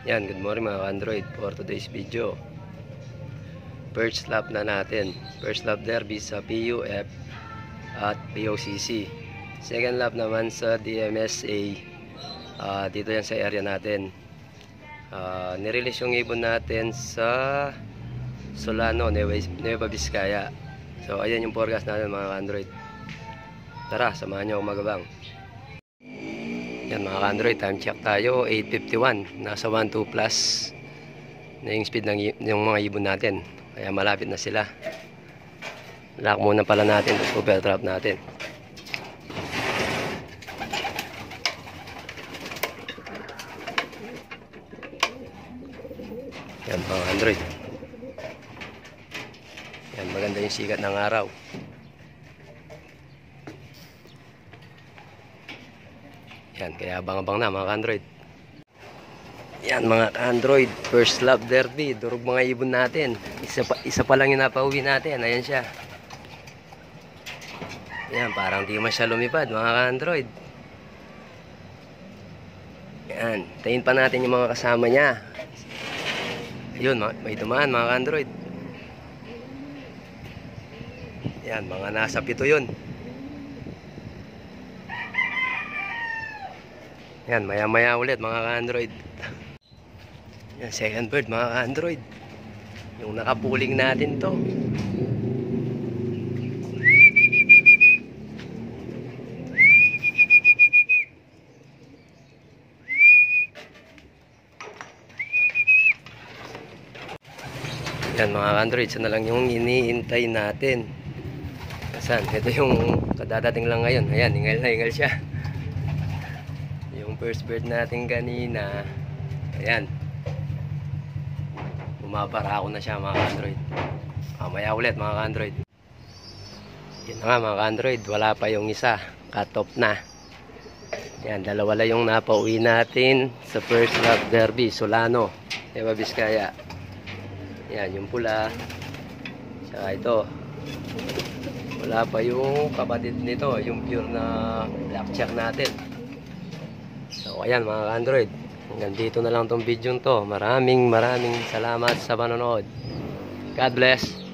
Yan, good morning mga Android. For today's video, first lap na natin. First lap derby sa PUF at POCC. Second lap naman sa DMSA. Dito yan sa area natin. Nirelease yung ibon natin sa Solano, Nueva Vizcaya. So ayan yung forecast natin mga Android. Tara, samahan nyo ako magabang. Yan mga ka-Android, time check tayo, 8:51. Nasa 1-2 plus na yung speed ng mga ibon natin. Kaya malapit na sila. Lock muna pala natin ito, super trap natin. Yan mga Android. Yan, maganda yung sikat ng araw. Yan, kaya abang-abang na mga ka-Android. Yan mga ka-Android, first lap derby, durog mga ibon natin. Isa pa lang yung napauwi natin, ayan siya. Yan, parang di man siya lumipad mga ka-Android. Yan, tayin pa natin yung mga kasama niya. Ayun, may dumaan mga ka-Android. Yan, mga nasa 7 yun. Yan, maya-maya ulit mga ka-Android. Yan, second bird mga ka-Android. Yung nakapuling natin to. Yan mga ka-Android, isa na lang yung iniintay natin. Saan? Ito yung kadadating lang ngayon. Ayan, hingal na hingal siya. First bird natin kanina, ayan, bumabara ako na siya mga ka-Android. Mamaya ulit mga ka-Android. Yun na nga mga ka-Android, wala pa yung isa, cut off na. Yan, dalawa lang yung napauwi natin sa first lap derby, Solano, Nueva Vizcaya. Yan, yung pula. Saka ito, wala pa yung kapatid nito, yung pure na blackjack natin. So ayan mga ka-Android, hanggang dito na lang tong video to. Maraming salamat sa panonood. God bless.